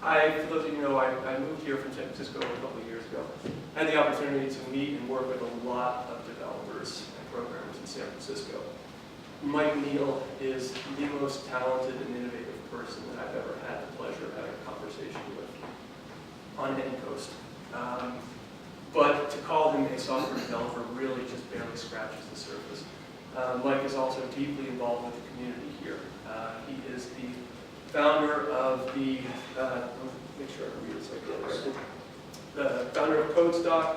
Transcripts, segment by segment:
For those of you who know, I moved here from San Francisco a couple of years ago. I had the opportunity to meet and work with a lot of developers and programmers in San Francisco. Neel is the most talented and innovative person that I've ever had the pleasure of having a conversation with on any coast. But to call him a software developer really just barely scratches the surface. Mike is also deeply involved with the community here. He is the founder of the, make sure I can read this like the founder of CodeStock.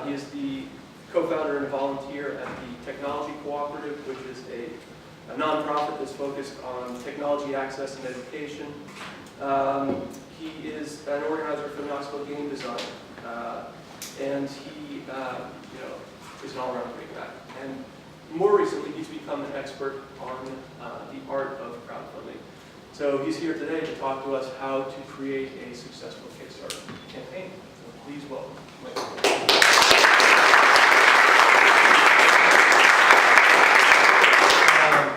He is the co-founder and volunteer at the Technology Cooperative, which is a nonprofit that's focused on technology access and education. He is an organizer for Knoxville game design, and he, is an all-around great guy. And more recently, he's become an expert on the art of crowdfunding. So he's here today to talk to us how to create a successful Kickstarter campaign. So please welcome Mike.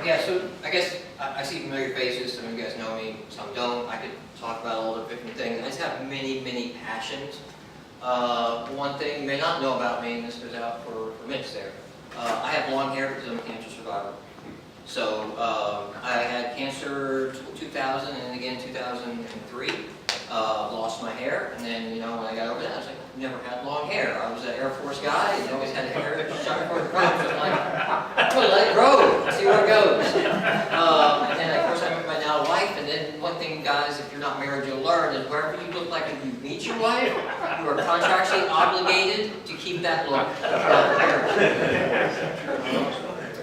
Yeah, so I guess I see familiar faces. Some of you guys know me, some don't. I could talk about all the different things. I just have many, many passions. One thing you may not know about me, and this goes out for Mitch there, I have long hair because I'm a cancer survivor. So I had cancer 2000 and again 2003. Lost my hair, and then when I got over that, I was like, I've never had long hair. I was an Air Force guy, and always had hair shot before the crop. So I'm like, I'm gonna let it grow, see where it goes. And then of course I met my now wife, and then one thing, guys, if you're not married, you'll learn is wherever you look like when you meet your wife, you are contractually obligated to keep that look.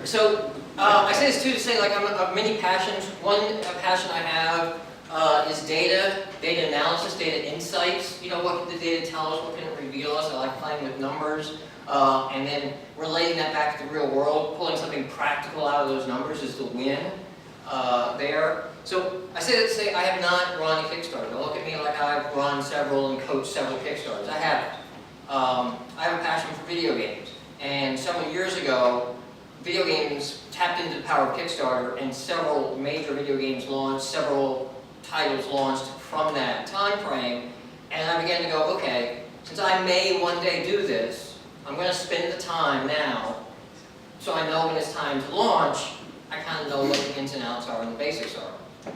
So I say this too to say, like, I'm of many passions. One passion I have is data analysis, data insights. What can the data tell us? What can it reveal us? I like playing with numbers. And then relating that back to the real world, pulling something practical out of those numbers is the win there. So I say that to say I have not run a Kickstarter. Don't look at me like I've run several and coached several Kickstarters. I haven't. I have a passion for video games. And several years ago, video games tapped into the power of Kickstarter, and several major video games launched, several titles launched from that time frame, and I began to go, okay, since I may one day do this, I'm going to spend the time now, so I know when it's time to launch, I kind of know what the ins and outs are and the basics are.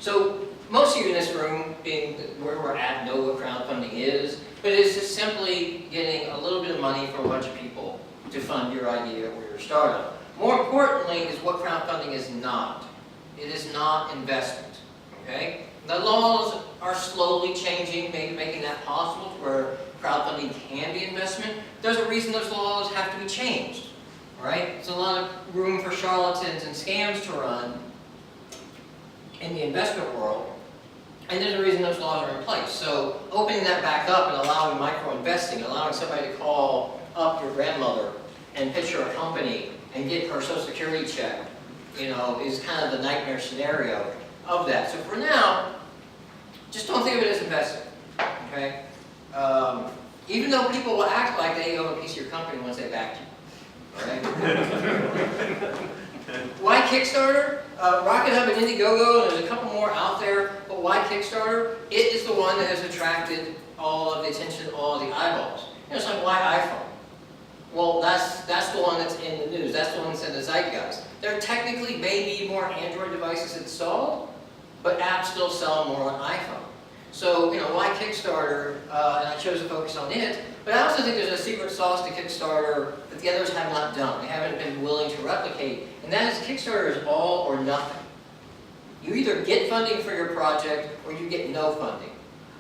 So most of you in this room, being where we're at, know what crowdfunding is, but it's just simply getting a little bit of money from a bunch of people to fund your idea or your startup. More importantly is what crowdfunding is not. It is not investment. Okay? The laws are slowly changing, maybe making that possible where crowdfunding can be investment. There's a reason those laws have to be changed. Right? There's a lot of room for charlatans and scams to run in the investment world. And there's a reason those laws are in place. So opening that back up and allowing micro-investing, allowing somebody to call up your grandmother and pitch her a company and get her Social Security check, is kind of the nightmare scenario of that. So for now, just don't think of it as investment, okay? Even though people will act like they own a piece of your company once they back you, all right? Why Kickstarter? Rocket Hub and Indiegogo, and there's a couple more out there, but why Kickstarter? It is the one that has attracted all of the attention, all of the eyeballs. It's like, why iPhone? Well, that's the one that's in the news. That's the one that's in the zeitgeist. There technically may be more Android devices installed, but apps still sell more on iPhone. So, why Kickstarter? And I chose to focus on it. But I also think there's a secret sauce to Kickstarter that the others have not done. They haven't been willing to replicate. And that is Kickstarter is all or nothing. You either get funding for your project or you get no funding.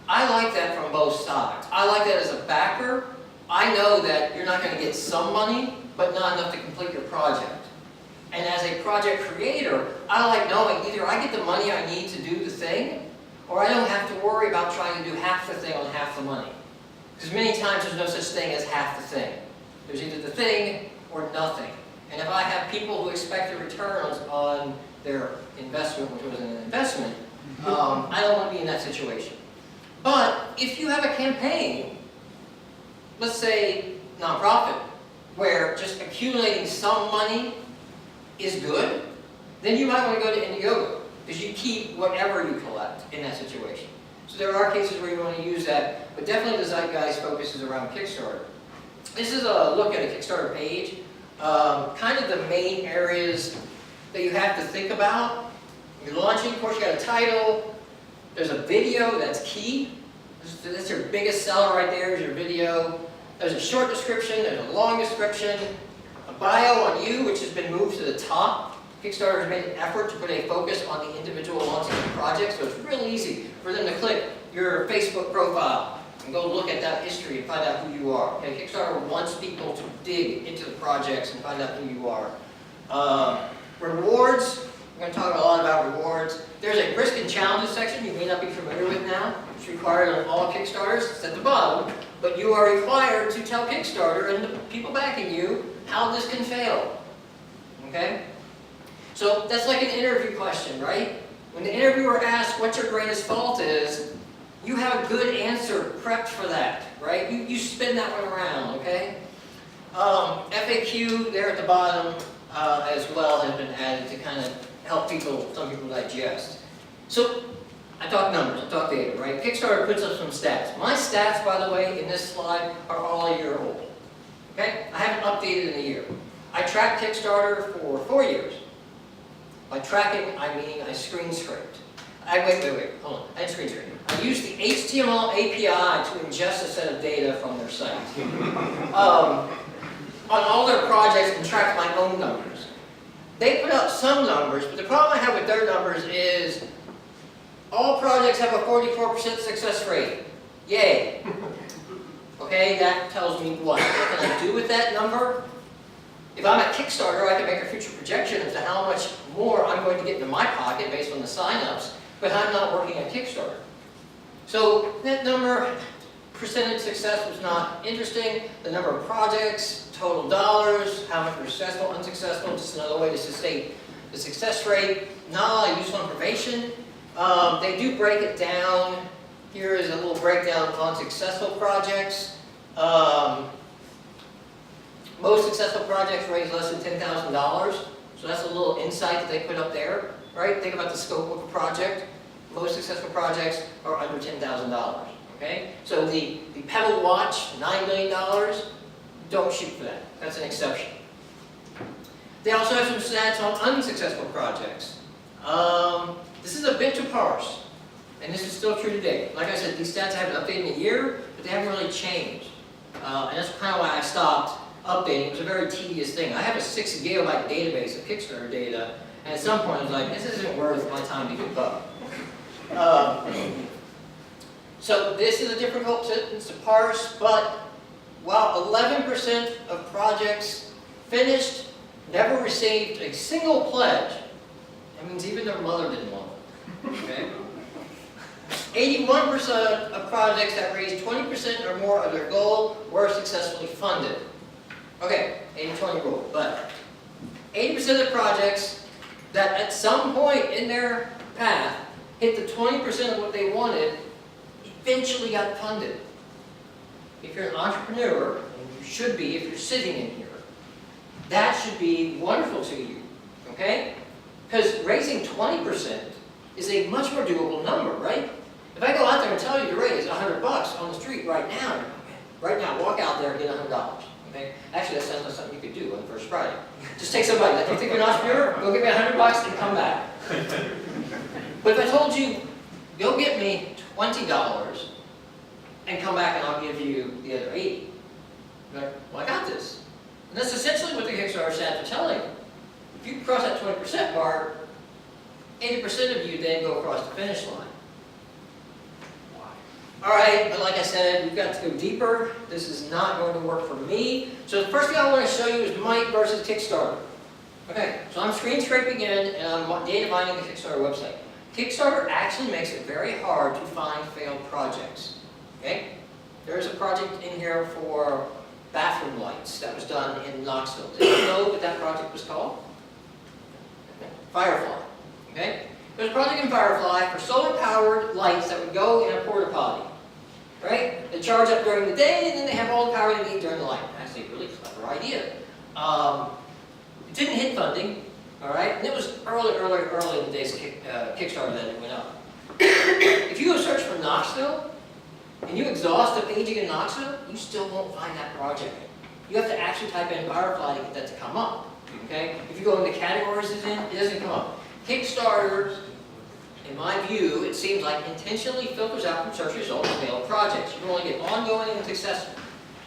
I like that from both sides. I like that as a backer. I know that you're not going to get some money, but not enough to complete your project. And as a project creator, I like knowing either I get the money I need to do the thing, or I don't have to worry about trying to do half the thing on half the money. Because many times there's no such thing as half the thing. There's either the thing or nothing. And if I have people who expect the returns on their investment, which was an investment, I don't want to be in that situation. But if you have a campaign, let's say nonprofit, where just accumulating some money is good, then you might want to go to Indiegogo, because you keep whatever you collect in that situation. So there are cases where you want to use that, but definitely the zeitgeist focuses around Kickstarter. This is a look at a Kickstarter page. Kind of the main areas that you have to think about. You're launching, of course, you got a title. There's a video, that's key. That's your biggest seller right there, is your video. There's a short description, there's a long description, a bio on you, which has been moved to the top. Kickstarter has made an effort to put a focus on the individual launching the project, so it's real easy for them to click your Facebook profile and go look at that history and find out who you are. Okay? Kickstarter wants people to dig into the projects and find out who you are. Rewards, we're going to talk a lot about rewards. There's a risk and challenges section you may not be familiar with now. It's required on all Kickstarters. It's at the bottom. But you are required to tell Kickstarter and the people backing you how this can fail. Okay? So that's like an interview question, right? When the interviewer asks what your greatest fault is, you have a good answer prepped for that, right? You spin that one around, okay? FAQ there at the bottom as well has been added to kind of help some people digest. So I talk numbers, I talk data, right? Kickstarter puts up some stats. My stats, by the way, in this slide are all a year old. Okay? I haven't updated in a year. I tracked Kickstarter for 4 years. By tracking, I mean I screen scraped. Wait, hold on. I didn't screen scrape. I used the HTML API to ingest a set of data from their site. On all their projects and track my own numbers. They put out some numbers, but the problem I have with their numbers is all projects have a 44% success rate. Yay. Okay, that tells me what? What can I do with that number? If I'm at Kickstarter, I can make a future projection as to how much more I'm going to get into my pocket based on the signups, but I'm not working at Kickstarter. So that number, percentage success, was not interesting. The number of projects, total dollars, how much were successful, unsuccessful, just another way to state the success rate. Not a lot of useful information. They do break it down. Here is a little breakdown on successful projects. Most successful projects raise less than $10,000. So that's a little insight that they put up there, right? Think about the scope of a project. Most successful projects are under $10,000, okay? So the Pebble watch, $9 million, don't shoot for that. That's an exception. They also have some stats on unsuccessful projects. This is a bit to parse, and this is still true today. Like I said, these stats I haven't updated in a year, but they haven't really changed. And that's kind of why I stopped updating. It was a very tedious thing. I have a 6 gigabyte database of Kickstarter data, and at some point I was like, this isn't worth my time to debug. So this is a difficult sentence to parse, but while 11% of projects finished never received a single pledge, that means even their mother didn't want it. Okay? 81% of projects that raised 20% or more of their goal were successfully funded. Okay, 80-20 rule, but 80% of the projects that at some point in their path hit the 20% of what they wanted eventually got funded. If you're an entrepreneur, and you should be if you're sitting in here, that should be wonderful to you, okay? Because raising 20% is a much more doable number, right? If I go out there and tell you to raise $100 on the street right now, walk out there and get $100. Okay? Actually, that sounds like something you could do on the first Friday. Just take somebody, like you think you're an entrepreneur, go get me $100 and come back. But if I told you, go get me $20 and come back and I'll give you the other 80, you're like, well, I got this. And that's essentially what the Kickstarter stats are telling you. If you cross that 20% mark, 80% of you then go across the finish line. All right, but like I said, we've got to go deeper. This is not going to work for me. So the first thing I want to show you is Mike versus Kickstarter. Okay, so I'm screen scraping in and I'm data mining the Kickstarter website. Kickstarter actually makes it very hard to find failed projects. Okay, there's a project in here for bathroom lights that was done in Knoxville. Did you know what that project was called? Firefly. Okay, there's a project in Firefly for solar-powered lights that would go in a porta potty. Right? They charge up during the day, and then they have all the power they need during the night. Actually, a really clever idea. It didn't hit funding, all right? And it was early in the days of Kickstarter that it went up. If you go search for Knoxville, and you exhaust the paging in Knoxville, you still won't find that project. You have to actually type in Firefly to get that to come up. Okay? If you go into categories it doesn't come up. Kickstarter, in my view, it seems like intentionally filters out from search results failed projects. You can only get ongoing and successful.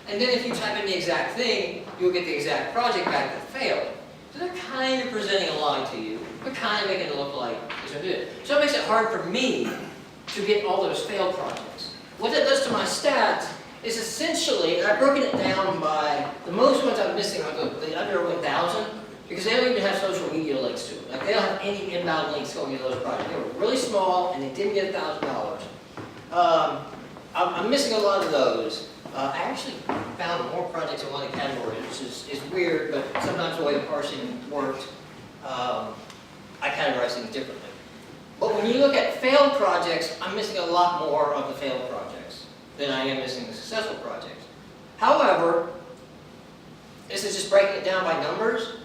And then if you type in the exact thing, you'll get the exact project back that failed. So they're kind of presenting a lie to you. They're kind of making it look like it's going to do it. So it makes it hard for me to get all those failed projects. What that does to my stats is essentially, and I've broken it down by, the most ones I'm missing are the under 1,000, because they don't even have social media links to them. Like they don't have any inbound links going to those projects. They were really small and they didn't get $1,000. I'm missing a lot of those. I actually found more projects in one category, which is weird, but sometimes the way the parsing worked, I categorize things differently. But when you look at failed projects, I'm missing a lot more of the failed projects than I am missing the successful projects. However, this is just breaking it down by numbers.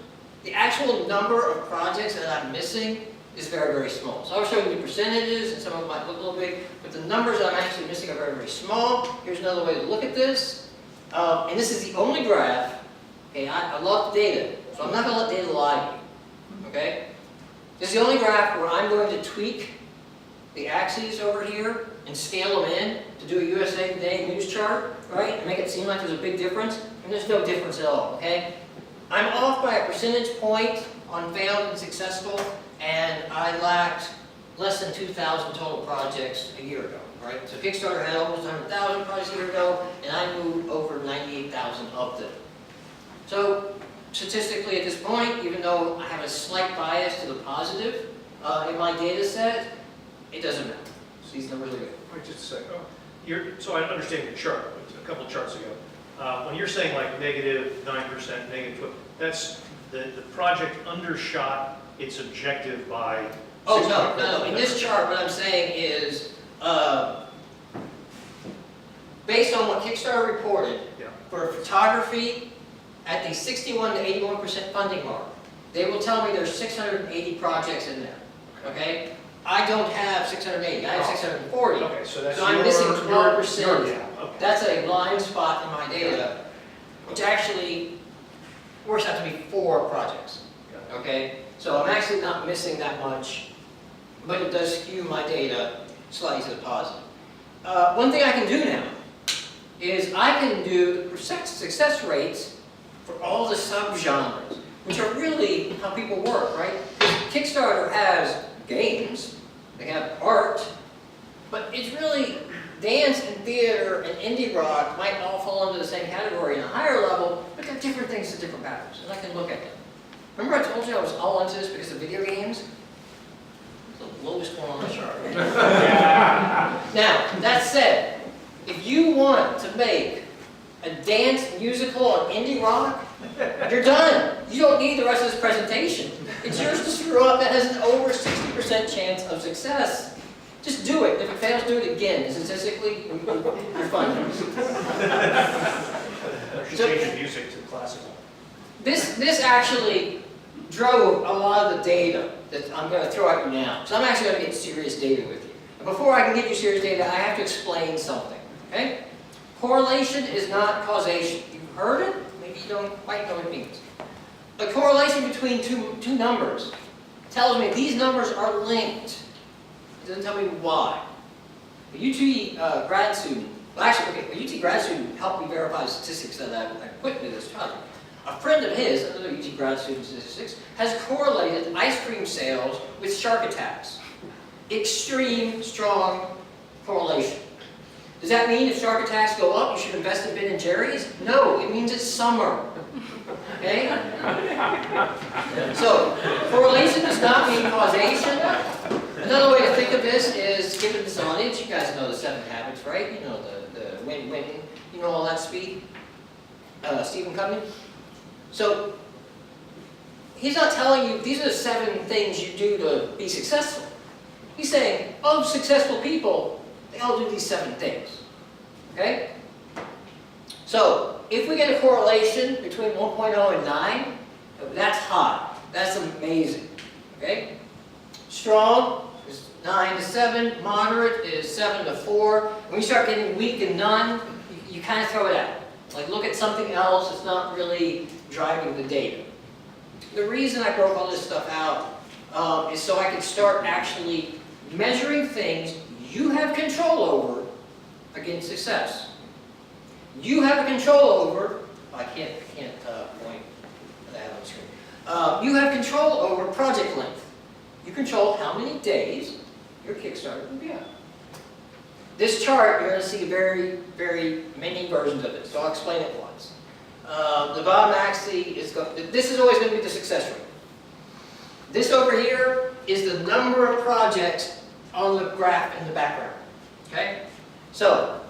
The actual number of projects that I'm missing is very, very small. So I'll show you the percentages, and some of them might look a little big, but the numbers that I'm actually missing are very, very small. Here's another way to look at this. And this is the only graph. Okay, I love data, so I'm not going to let data lie to you. Okay? This is the only graph where I'm going to tweak the axes over here and scale them in to do a USA Today news chart, right? And make it seem like there's a big difference. And there's no difference at all, okay? I'm off by a percentage point on failed and successful, and I lacked less than 2,000 total projects a year ago, right? So Kickstarter had almost 100,000 projects a year ago, and I moved over 98,000 of them. So statistically at this point, even though I have a slight bias to the positive in my data set, it doesn't matter. So these numbers are good. Wait just a second. So I understand your chart, a couple of charts ago. When you're saying like -9%, -12%, that's the project undershot its objective by... Oh, no. In this chart, what I'm saying is, based on what Kickstarter reported, for photography, at the 61 to 81% funding mark, they will tell me there's 680 projects in there, okay? I don't have 680, I have 640. Okay, so that's I'm missing 12%. Okay. That's a blind spot in my data, which actually works out to be 4 projects, okay? So I'm actually not missing that much, but it does skew my data slightly to the positive. One thing I can do now is I can do the success rates for all the subgenres, which are really how people work, right? Kickstarter has games, they have art, but it's really dance and theater and indie rock might all fall under the same category in a higher level, but they're different things at different patterns, and I can look at them. Remember I told you I was all into this because of video games? It's the lowest one on the chart. Now, that said, if you want to make a dance musical on indie rock, you're done. You don't need the rest of this presentation. It's yours to screw up that has an over 60% chance of success. Just do it. If it fails, do it again. Statistically, you're fine. You should change the music to classical. This actually drove a lot of the data that I'm going to throw at you now. So I'm actually going to get serious data with you. And before I can give you serious data, I have to explain something. Okay? Correlation is not causation. You've heard it? Maybe you don't quite know what it means. A correlation between two numbers tells me these numbers are linked. It doesn't tell me why. A UT grad student, well actually, okay, a UT grad student helped me verify the statistics that I put into this project. A friend of his, another UT grad student in statistics, has correlated ice cream sales with shark attacks. Extreme, strong correlation. Does that mean if shark attacks go up, you should invest in Ben & Jerry's? No, it means it's summer. Okay? So, correlation does not mean causation. Another way to think of this is, given this audience, you guys know the 7 habits, right? You know the win-win, you know all that speak? Stephen Covey? So, he's not telling you, these are the 7 things you do to be successful. He's saying, of successful people, they all do these 7 things. Okay? So, if we get a correlation between 1.0 and 9, that's high. That's amazing. Okay? Strong is 9 to 7. Moderate is 7 to 4. When you start getting weak and none, you kind of throw it out. Like look at something else that's not really driving the data. The reason I broke all this stuff out is so I could start actually measuring things you have control over against success. You have a control over, I can't point that on the screen. You have control over project length. You control how many days your Kickstarter will be up. This chart, you're going to see very, very many versions of it, so I'll explain it once. The bottom axis is, this is always going to be the success rate. This over here is the number of projects on the graph in the background. Okay? So,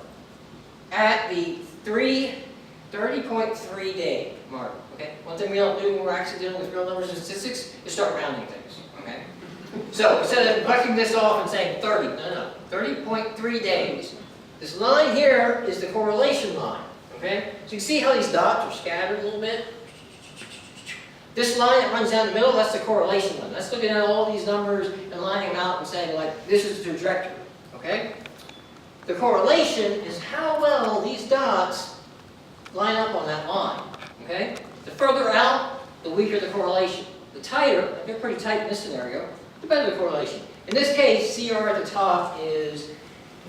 at the 30.3 day mark, okay? One thing we don't do when we're actually dealing with real numbers and statistics is start rounding things, okay? So, instead of bucking this off and saying 30, no, 30.3 days. This line here is the correlation line, okay? So you see how these dots are scattered a little bit? This line that runs down the middle, that's the correlation line. That's looking at all these numbers and lining them out and saying, like, this is the trajectory, okay? The correlation is how well these dots line up on that line, okay? The further out, the weaker the correlation. The tighter, they're pretty tight in this scenario, the better the correlation. In this case, CR at the top is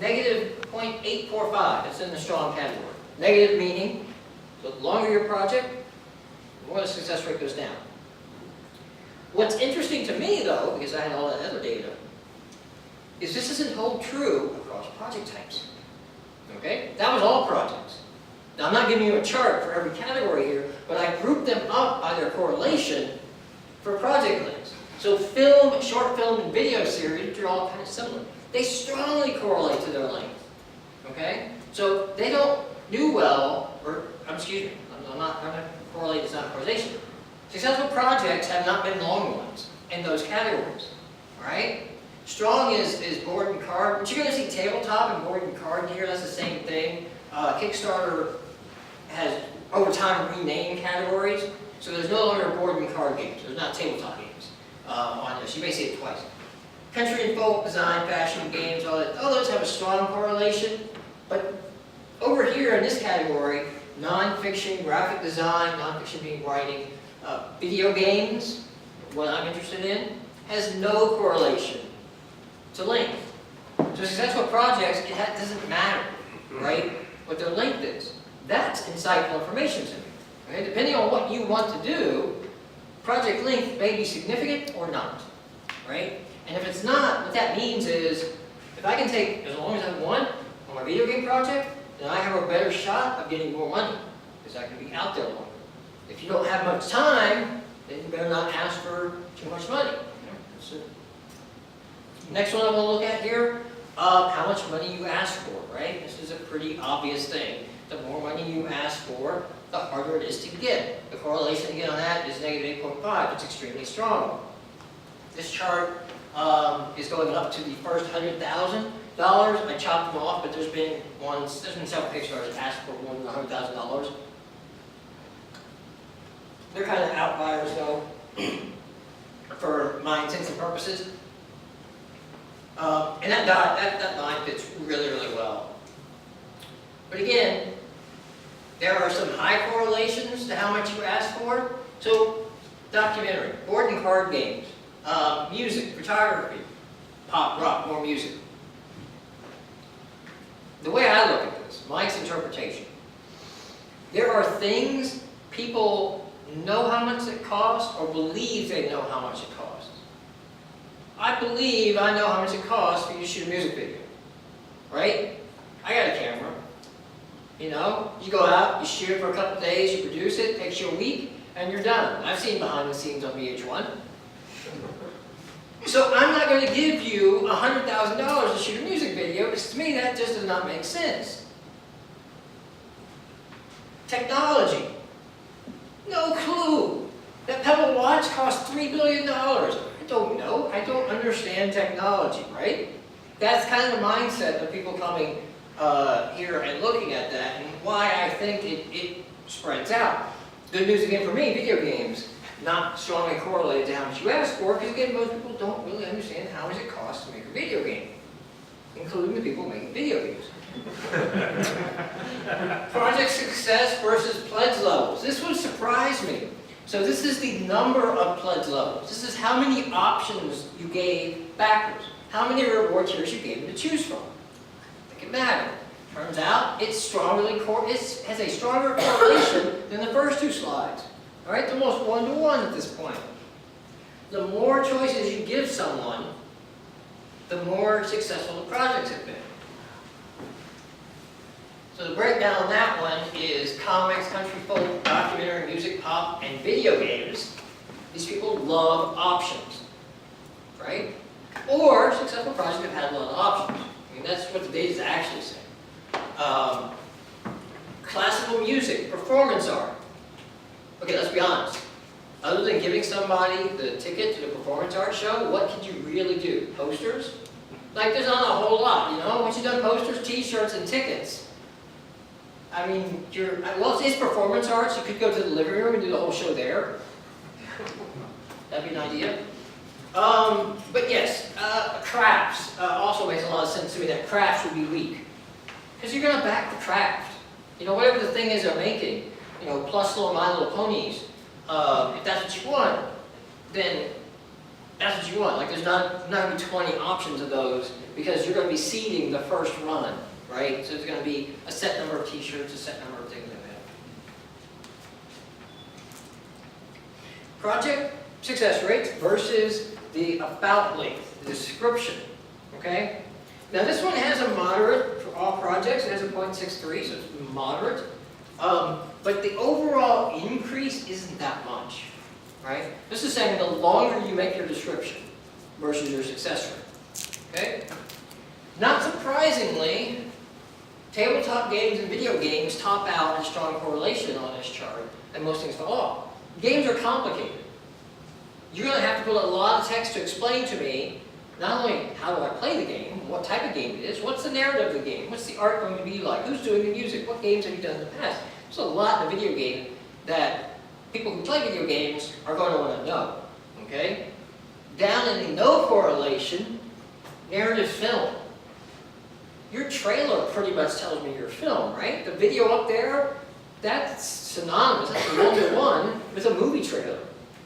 negative 0.845. It's in the strong category. Negative meaning, the longer your project, the more the success rate goes down. What's interesting to me, though, because I had all that other data, is this doesn't hold true across project types. Okay? That was all projects. Now, I'm not giving you a chart for every category here, but I grouped them up by their correlation for project lengths. So film, short film, and video series, which are all kind of similar, they strongly correlate to their length. Okay? So they don't do well, or, excuse me, I'm not correlate, it's not causation. Successful projects have not been long ones in those categories. Alright? Strong is board and card, but you're going to see tabletop and board and card here, that's the same thing. Kickstarter has, over time, renamed categories, so there's no longer board and card games, there's not tabletop games on this, you may see it twice. Country and folk, design, fashion, games, all those have a strong correlation, but over here in this category, non-fiction, graphic design, non-fiction being writing, video games, what I'm interested in, has no correlation to length. So successful projects, it doesn't matter, right, what their length is. That's insightful information to me. Okay? Depending on what you want to do, project length may be significant or not, right? And if it's not, what that means is, if I can take as long as I want on my video game project, then I have a better shot of getting more money, because I can be out there longer. If you don't have much time, then you better not ask for too much money. So, next one I'm going to look at here, how much money you ask for, right? This is a pretty obvious thing. The more money you ask for, the harder it is to get. The correlation again on that is negative 8.5. It's extremely strong. This chart is going up to the first $100,000. I chopped them off, but there's been several Kickstarters that asked for more than $100,000. They're kind of outliers, though, for my intents and purposes. And that line fits really, really well. But again, there are some high correlations to how much you ask for. So, documentary, board and card games, music, photography, pop, rock, more music. The way I look at this, Mike's interpretation, there are things people know how much it costs or believe they know how much it costs. I believe I know how much it costs for you to shoot a music video, right? I got a camera. You know, you go out, you shoot it for a couple days, you produce it, takes you a week, and you're done. I've seen behind the scenes on VH1. So I'm not going to give you $100,000 to shoot a music video, because to me that just does not make sense. Technology. No clue. That Pebble watch costs $3 billion. I don't know. I don't understand technology, right? That's kind of the mindset of people coming here and looking at that, and why I think it spreads out. Good news again for me, video games. not strongly correlated to how much you ask for, because again, most people don't really understand how much it costs to make a video game, including the people making video games. Project success versus pledge levels. This one surprised me. So this is the number of pledge levels. This is how many options you gave backers, how many reward tiers you gave them to choose from. Look at that. Turns out it has a stronger correlation than the first two slides. All right, almost 1-to-1 at this point. The more choices you give someone, the more successful the projects have been. So the breakdown on that one is comics, country folk, documentary, music, pop, and video games. These people love options, right? Or successful projects have had a lot of options. I mean, that's what the data is actually saying. Classical music, performance art. Okay, let's be honest. Other than giving somebody the ticket to the performance art show, what could you really do? Posters? Like, there's not a whole lot, you know? Once you've done posters, t-shirts, and tickets, I mean, well, it's performance arts. You could go to the living room and do the whole show there. That'd be an idea. But yes, crafts also makes a lot of sense to me that crafts would be weak. Because you're going to back the craft. You know, whatever the thing is they're making, you know, plus little My Little Ponies, if that's what you want, then that's what you want. Like, there's not going to be 20 options of those because you're going to be seeding the first run. Right? So there's going to be a set number of t-shirts, a set number of things like that. Project success rates versus the about length, the description. Okay? Now this one has a moderate for all projects. It has a 0.63, so it's moderate. But the overall increase isn't that much. Right? This is saying the longer you make your description versus your success rate. Okay? Not surprisingly, tabletop games and video games top out a strong correlation on this chart, and most things fall off. Games are complicated. You're going to have to put a lot of text to explain to me, not only how do I play the game, what type of game it is, what's the narrative of the game, what's the art going to be like, who's doing the music, what games have you done in the past. There's a lot in a video game that people who play video games are going to want to know. Okay? Down in the no correlation, narrative film. Your trailer pretty much tells me your film, right? The video up there, that's synonymous, that's a 1-to-1 with a movie trailer,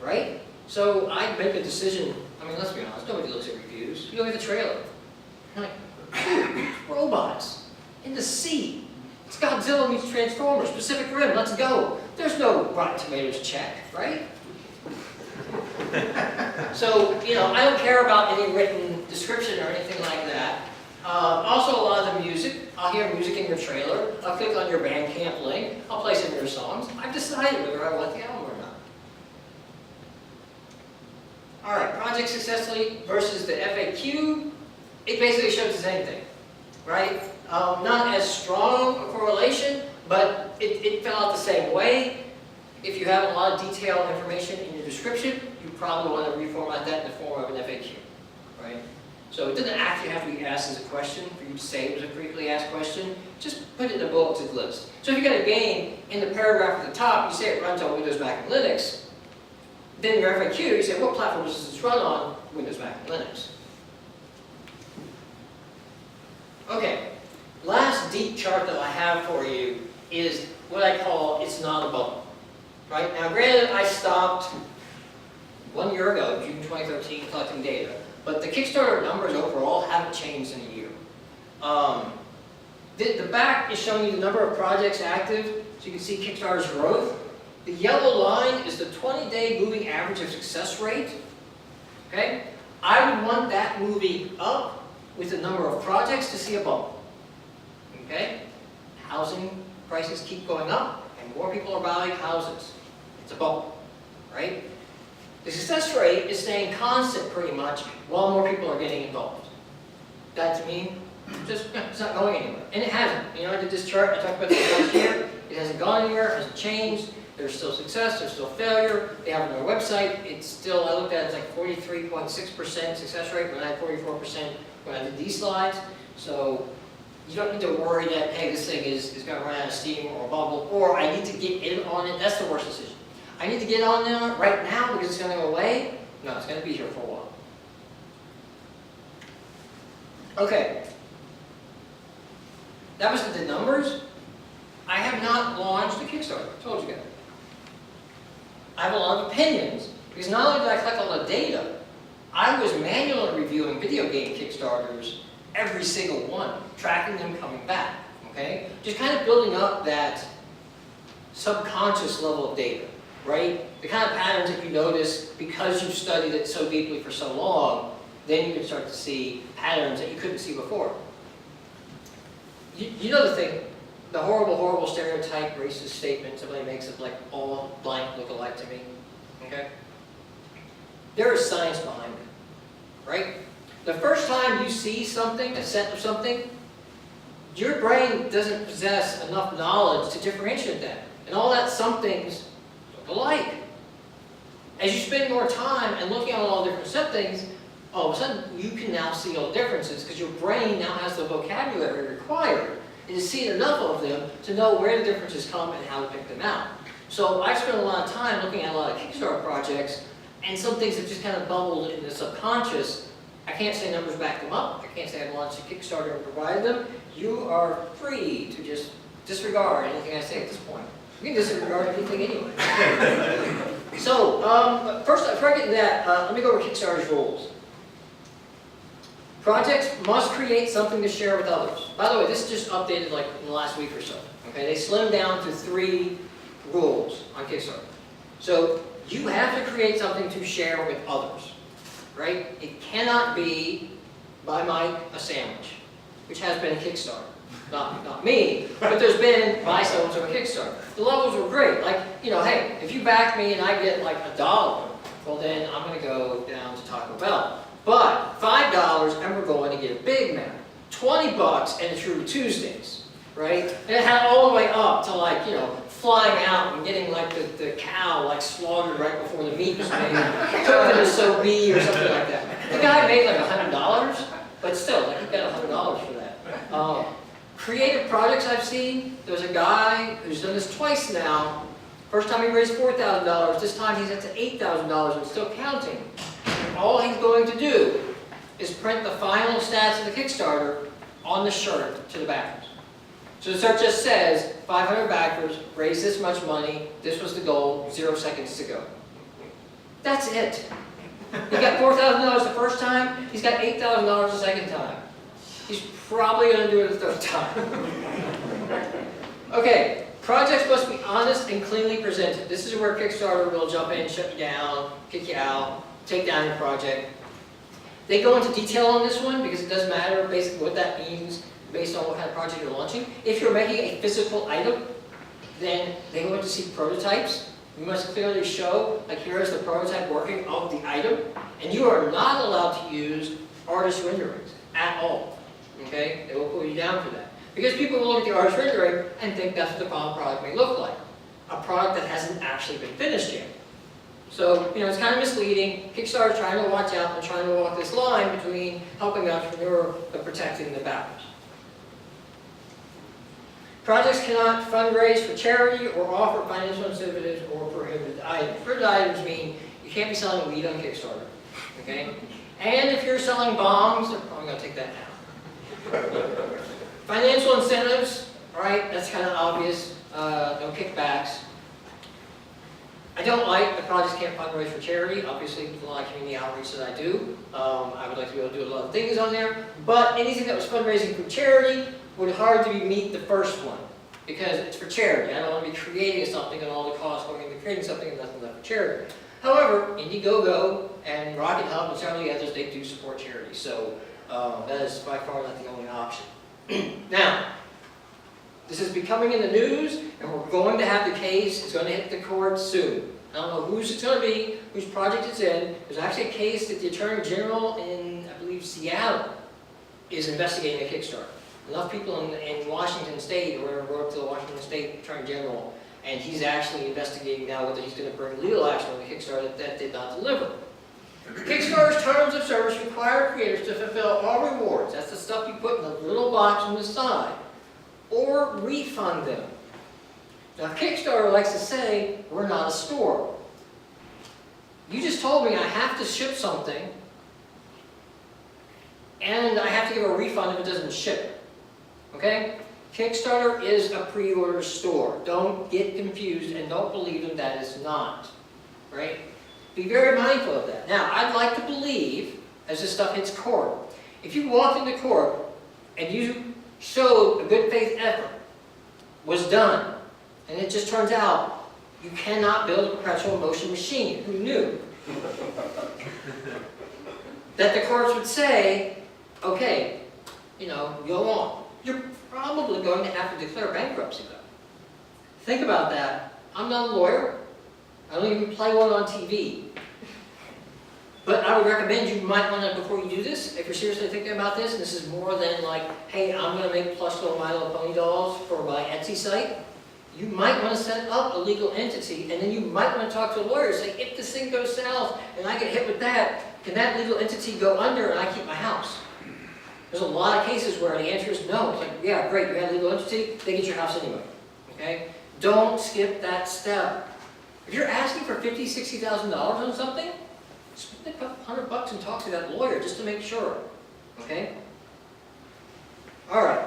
right? So I make a decision. I mean, let's be honest, nobody looks at reviews. You look at the trailer. You're like, ooh, robots in the sea. It's Godzilla meets Transformers, Pacific Rim, let's go. There's no Rotten Tomatoes check, right? So, you know, I don't care about any written description or anything like that. Also, a lot of the music, I'll hear music in your trailer, I'll click on your Bandcamp link, I'll play some of your songs. I've decided whether I want the album or not. Alright, project successfully versus the FAQ, it basically shows the same thing, right? Not as strong a correlation, but it fell out the same way. If you have a lot of detailed information in your description, you probably want to reformat that in the form of an FAQ, right? So it doesn't actually have to be asked as a question for you to say it was a frequently asked question. Just put it in a bulleted list. So if you got a game in the paragraph at the top, you say it runs on Windows, Mac, and Linux. Then in your FAQ, you say, what platform does this run on? Windows, Mac, and Linux. Okay, last deep chart that I have for you is what I call it's not a bubble. Right? Now granted, I stopped 1 year ago, June 2013, collecting data. But the Kickstarter numbers overall haven't changed in a year. The back is showing you the number of projects active, so you can see Kickstarter's growth. The yellow line is the 20-day moving average of success rate. Okay? I would want that moving up with the number of projects to see a bump. Okay? Housing prices keep going up, and more people are buying houses. It's a bump, right? The success rate is staying constant pretty much while more people are getting involved. That to me, just it's not going anywhere. And it hasn't. You know, I did this chart, I talked about this last year. It hasn't gone anywhere, it hasn't changed. There's still success, there's still failure. They have it on their website. It's still, I looked at it, it's like 43.6% success rate when I had 44% when I did these slides. So you don't need to worry that, hey, this thing is going to run out of steam or a bubble, or I need to get in on it. That's the worst decision. I need to get on there right now because it's going to go away. No, it's going to be here for a while. Okay. That was the numbers. I have not launched a Kickstarter. I told you guys. I have a lot of opinions because not only did I collect a lot of data, I was manually reviewing video game Kickstarters, every single one, tracking them coming back. Okay? Just kind of building up that subconscious level of data, right? The kind of patterns that you notice because you've studied it so deeply for so long, then you can start to see patterns that you couldn't see before. You know the thing, the horrible, horrible stereotype racist statement somebody makes of like all blank look alike to me, okay? There is science behind it, right? The first time you see something, a set of something, your brain doesn't possess enough knowledge to differentiate that. And all that somethings look alike. As you spend more time and looking at all different set things, all of a sudden you can now see all the differences because your brain now has the vocabulary required and to see enough of them to know where the differences come and how to pick them out. So I've spent a lot of time looking at a lot of Kickstarter projects, and some things have just kind of bubbled in the subconscious. I can't say numbers back them up. I can't say I've launched a Kickstarter and provided them. You are free to just disregard anything I say at this point. You can disregard anything anyway. So, first, before I get into that, let me go over Kickstarter's rules. Projects must create something to share with others. By the way, this is just updated like in the last week or so. Okay, they slimmed down to 3 rules on Kickstarter. So, you have to create something to share with others, right? It cannot be, by Mike, a sandwich, which has been a Kickstarter. Not me, but there's been by so-and-so a Kickstarter. The levels were great. Like, you know, hey, if you back me and I get like $1, well then I'm going to go down to Taco Bell. But $5 and we're going to get a Big Mac. $20 and a True Tuesdays, right? And it had all the way up to like, you know, flying out and getting like the cow like slaughtered right before the meat was made, cooked in a sous vide or something like that. The guy made like $100, but still, like he got $100 for that. Creative projects I've seen, there's a guy who's done this twice now. First time he raised $4,000, this time he's up to $8,000 and still counting. All he's going to do is print the final stats of the Kickstarter on the shirt to the backers. So the shirt just says, 500 backers, raised this much money, this was the goal, 0 seconds to go. That's it. He got $4,000 the first time, he's got $8,000 the second time. He's probably going to do it a third time. Okay, projects must be honest and cleanly presented. This is where Kickstarter will jump in, shut you down, kick you out, take down your project. They go into detail on this one because it does matter basically what that means based on what kind of project you're launching. If you're making a physical item, then they go into see prototypes. You must clearly show, like here is the prototype working of the item, and you are not allowed to use artist renderings at all. Okay? They will pull you down for that. Because people will look at the artist rendering and think that's what the final product may look like. A product that hasn't actually been finished yet. So, you know, it's kind of misleading. Kickstarter's trying to watch out and trying to walk this line between helping the entrepreneur but protecting the backers. Projects cannot fundraise for charity or offer financial incentives or prohibited items. Prohibited items mean you can't be selling weed on Kickstarter. Okay? And if you're selling bombs, they're probably going to take that down. Financial incentives, all right, that's kind of obvious. No kickbacks. I don't like the projects can't fundraise for charity. Obviously, there's a lot of community outreach that I do. I would like to be able to do a lot of things on there. But anything that was fundraising for charity would hardly meet the first one because it's for charity. I don't want to be creating something and all the costs going into creating something and nothing left for charity. However, Indiegogo and Rocket Hub and several of the others, they do support charity. So that is by far not the only option. Now, this is becoming in the news, and we're going to have the case. It's going to hit the court soon. I don't know whose it's going to be, whose project it's in. There's actually a case that the Attorney General in, I believe, Seattle is investigating a Kickstarter. Enough people in Washington State, or whatever, wrote to the Washington State Attorney General, and he's actually investigating now whether he's going to bring legal action on the Kickstarter that did not deliver. Kickstarter's terms of service require creators to fulfill all rewards. That's the stuff you put in the little box on the side. Or refund them. Now, Kickstarter likes to say, we're not a store. You just told me I have to ship something, and I have to give a refund if it doesn't ship. Okay? Kickstarter is a pre-order store. Don't get confused and don't believe them that it's not. Right? Be very mindful of that. Now, I'd like to believe, as this stuff hits court, if you walked into court and you showed a good faith effort was done, and it just turns out you cannot build a perpetual motion machine. Who knew? That the courts would say, okay, go on. You're probably going to have to declare bankruptcy though. Think about that. I'm not a lawyer. I don't even play one on TV. But I would recommend you might want to, before you do this, if you're seriously thinking about this, and this is more than like, hey, I'm going to make plush little My Little Pony dolls for my Etsy site, you might want to set up a legal entity, and then you might want to talk to a lawyer and say, if this thing goes south and I get hit with that, can that legal entity go under and I keep my house? There's a lot of cases where the answer is no. It's like, yeah, great, you had a legal entity, they get your house anyway. Okay? Don't skip that step. If you're asking for $50,000, $60,000 on something, spend a couple $100 and talk to that lawyer just to make sure. Okay? All right.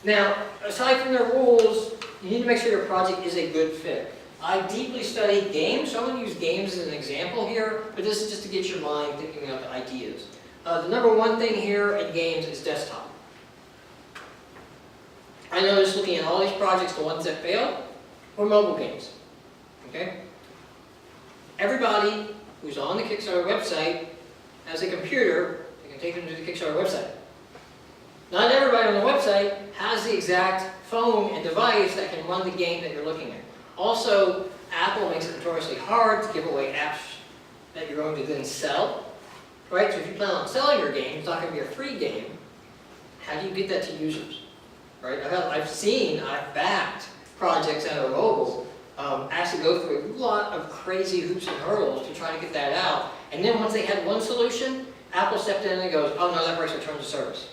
Now, aside from the rules, you need to make sure your project is a good fit. I deeply study games, so I'm going to use games as an example here, but this is just to get your mind thinking of ideas. The number one thing here in games is desktop. I noticed looking at all these projects, the ones that failed were mobile games. Okay? Everybody who's on the Kickstarter website has a computer that can take them to the Kickstarter website. Not everybody on the website has the exact phone and device that can run the game that you're looking at. Also, Apple makes it notoriously hard to give away apps that you're going to then sell. Right? So if you plan on selling your game, it's not going to be a free game. How do you get that to users? Right? I've backed projects that are mobile, actually go through a lot of crazy hoops and hurdles to try to get that out. And then once they had one solution, Apple stepped in and goes, oh no, that breaks our terms of service.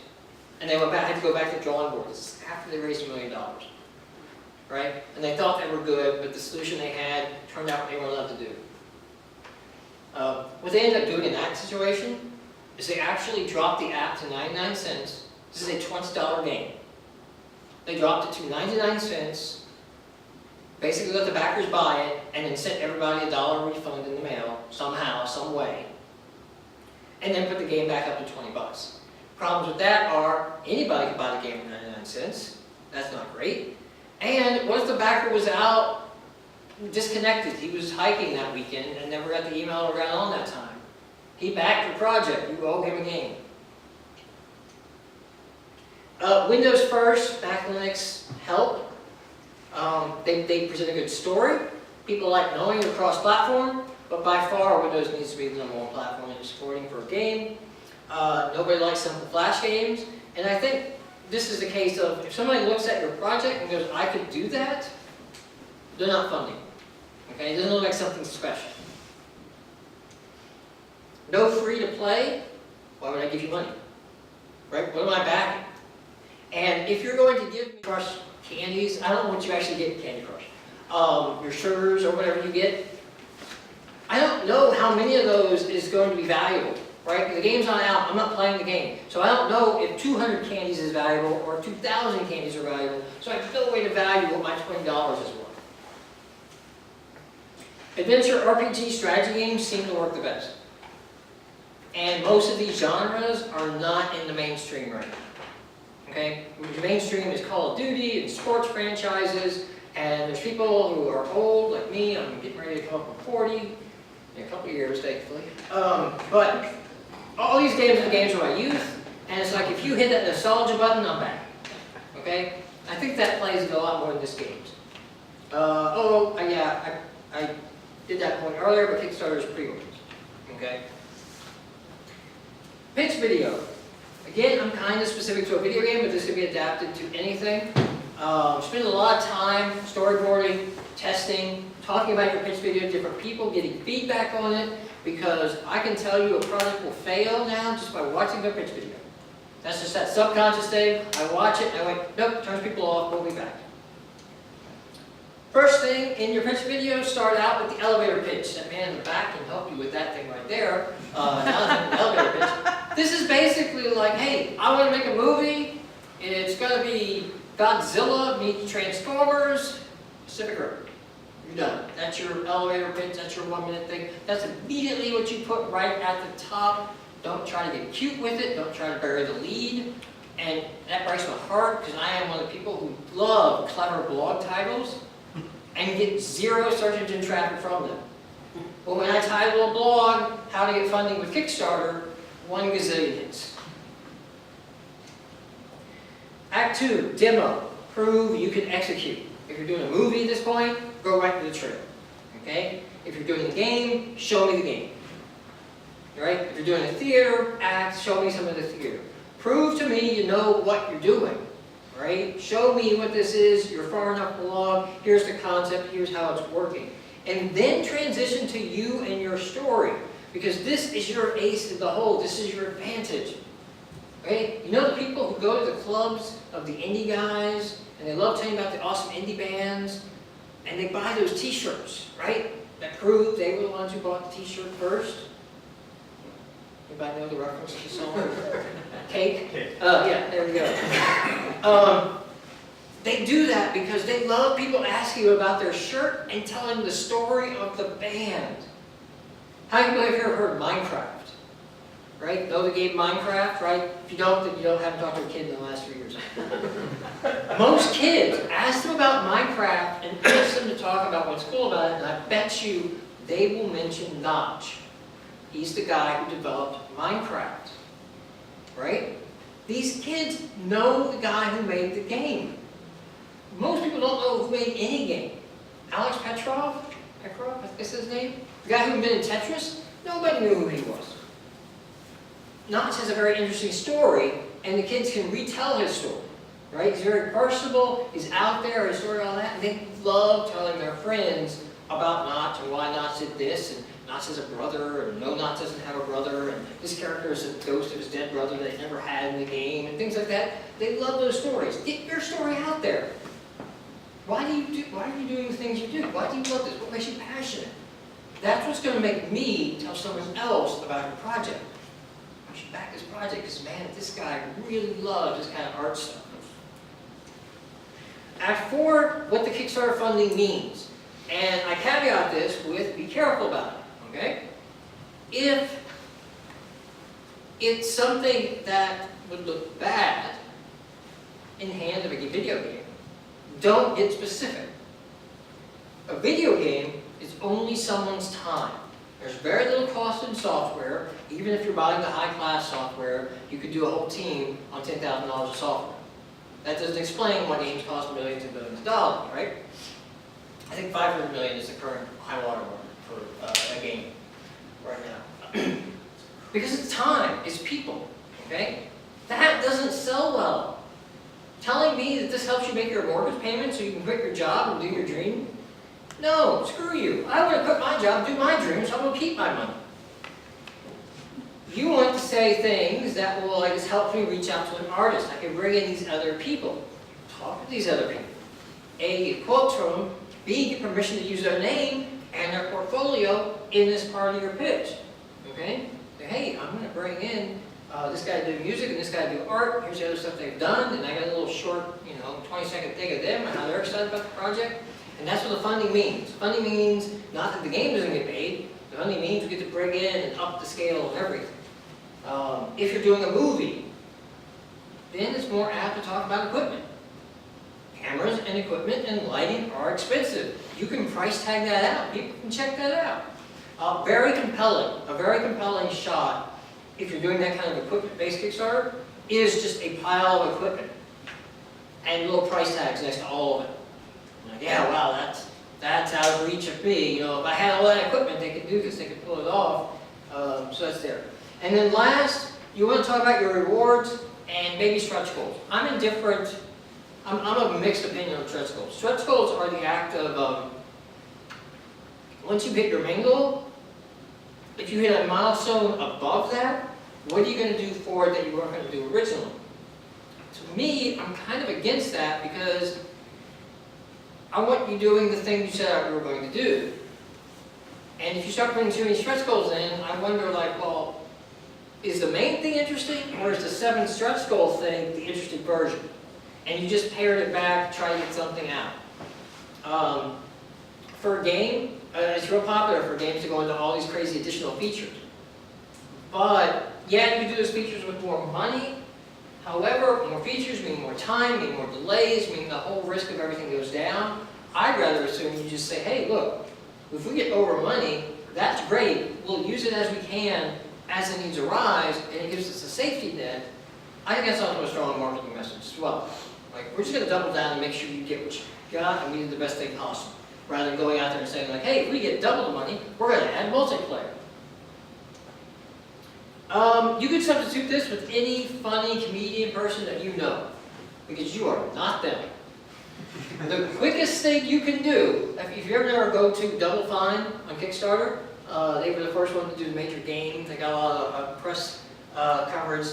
And they had to go back to the drawing board. This is after they raised $1 million. Right? And they thought they were good, but the solution they had turned out what they weren't allowed to do. What they ended up doing in that situation is they actually dropped the app to 99 cents. This is a $20 game. They dropped it to 99 cents, basically let the backers buy it, and then sent everybody a $1 refund in the mail, somehow, some way, and then put the game back up to 20 bucks. Problems with that are, anybody can buy the game for 99 cents. That's not great. And what if the backer was out disconnected? He was hiking that weekend and never got the email or got on that time. He backed your project. You owe him a game. Windows first, Mac Linux help. They present a good story. People like knowing you're cross-platform, but by far Windows needs to be the number one platform that you're supporting for a game. Nobody likes simple Flash games, and I think this is the case of if somebody looks at your project and goes, I could do that, they're not funding. Okay, it doesn't look like something special. No free to play, why would I give you money? Right? What am I backing? And if you're going to give me Crush candies, I don't know what you actually get in Candy Crush. Your sugars or whatever you get, I don't know how many of those is going to be valuable. Right? The game's not out, I'm not playing the game. So I don't know if 200 candies is valuable or 2,000 candies are valuable. So I have no way to value what my $20 is worth. Adventure RPG strategy games seem to work the best. And most of these genres are not in the mainstream right now. Okay? The mainstream is Call of Duty and sports franchises, and there's people who are old, like me, I'm getting ready to come up with 40, in a couple of years, thankfully. But all these games are the games of my youth, and it's like if you hit that nostalgia button, I'm back. Okay? I think that plays a lot more in this games. I did that point earlier, but Kickstarter is pre-orders. Okay? Pitch video. Again, I'm kind of specific to a video game, but this can be adapted to anything. Spend a lot of time storyboarding, testing, talking about your pitch video to different people, getting feedback on it, because I can tell you a project will fail now just by watching their pitch video. That's just that subconscious thing. I watch it and I went, nope, turns people off, we'll be back. First thing in your pitch video, start out with the elevator pitch. That man in the back can help you with that thing right there. Now the elevator pitch. This is basically like, hey, I want to make a movie. It's going to be Godzilla meets Transformers, Pacific Rim. You're done. That's your elevator pitch. That's your 1-minute thing. That's immediately what you put right at the top. Don't try to get cute with it. Don't try to bury the lead. And that breaks my heart because I am one of the people who love clever blog titles and get 0 search engine traffic from them. But when I title a blog, how to get funding with Kickstarter, 1 gazillion hits. Act 2, demo. Prove you can execute. If you're doing a movie at this point, go right to the trailer. Okay? If you're doing a game, show me the game. Right? If you're doing a theater act, show me some of the theater. Prove to me you know what you're doing. Right? Show me what this is. You're far enough along. Here's the concept. Here's how it's working. And then transition to you and your story. Because this is your ace in the hole. This is your advantage. Right? You know the people who go to the clubs of the indie guys, and they love telling you about the awesome indie bands, and they buy those t-shirts, right? That prove they were the ones who bought the t-shirt first. Anybody know the reference to the song? Cake? Yeah, there we go. They do that because they love people asking you about their shirt and telling the story of the band. How many people have ever heard of Minecraft? Right? Know the game Minecraft, right? If you don't, then you haven't talked to a kid in the last 3 years. Most kids, ask them about Minecraft and ask them to talk about what's cool about it, and I bet you they will mention Notch. He's the guy who developed Minecraft. Right? These kids know the guy who made the game. Most people don't know who made any game. Alex Petrov, I think that's his name? The guy who invented Tetris? Nobody knew who he was. Notch has a very interesting story, and the kids can retell his story. Right? He's very personable, he's out there, his story, all that, and they love telling their friends about Notch and why Notch did this, and Notch has a brother, and no, Notch doesn't have a brother, and this character is a ghost of his dead brother that he never had in the game, and things like that. They love those stories. Get your story out there. Why are you doing the things you do? Why do you love this? What makes you passionate? That's what's going to make me tell someone else about your project. I should back this project because, man, this guy really loves this kind of art stuff. Act 4, what the Kickstarter funding means. And I caveat this with, be careful about it, okay? If it's something that would look bad in hand of a video game, don't get specific. A video game is only someone's time. There's very little cost in software. Even if you're buying the high-class software, you could do a whole team on $10,000 of software. That doesn't explain why games cost millions and billions of dollars, right? I think 500 million is the current high water mark for a game right now. Because it's time, it's people, okay? That doesn't sell well. Telling me that this helps you make your mortgage payment so you can quit your job and do your dream? No, screw you. I want to quit my job, do my dream, so I'm going to keep my money. You want to say things that will, like, help me reach out to an artist. I can bring in these other people. Talk to these other people. A, get quotes from them. B, get permission to use their name and their portfolio in this part of your pitch. Okay? Say, hey, I'm going to bring in this guy to do music and this guy to do art. Here's the other stuff they've done. And I got a little short, 20-second thing of them and how they're excited about the project. And that's what the funding means. Funding means not that the game doesn't get paid. The funding means we get to bring in and up the scale of everything. If you're doing a movie, then it's more apt to talk about equipment. Cameras and equipment and lighting are expensive. You can price tag that out. People can check that out. Very compelling. A very compelling shot, if you're doing that kind of equipment-based Kickstarter, is just a pile of equipment and little price tags next to all of it. Like, yeah, wow, that's out of reach of me. If I had all that equipment, they could do this. They could pull it off. So that's there. And then last, you want to talk about your rewards and maybe stretch goals. I'm indifferent. I'm of a mixed opinion on stretch goals. Stretch goals are the act of, once you hit your main goal, if you hit a milestone above that, what are you going to do for it that you weren't going to do originally? To me, I'm kind of against that because I want you doing the thing you set out you were going to do. And if you start putting too many stretch goals in, I wonder like, well, is the main thing interesting, or is the 7 stretch goal thing the interesting version? And you just pared it back, try to get something out. For a game, it's real popular for games to go into all these crazy additional features. But yeah, you can do those features with more money. However, more features mean more time, mean more delays, mean the whole risk of everything goes down. I'd rather assume you just say, hey, look, if we get over money, that's great. We'll use it as we can, as the needs arise, and it gives us a safety net. I think that's also a strong marketing message as well. Like, we're just going to double down and make sure you get what you got, and we do the best thing possible. Rather than going out there and saying, like, hey, if we get double the money, we're going to add multiplayer. You could substitute this with any funny comedian person that you know, because you are not them. The quickest thing you can do, if you ever know our go-to Double Fine on Kickstarter, they were the first one to do the major game. They got a lot of press coverage.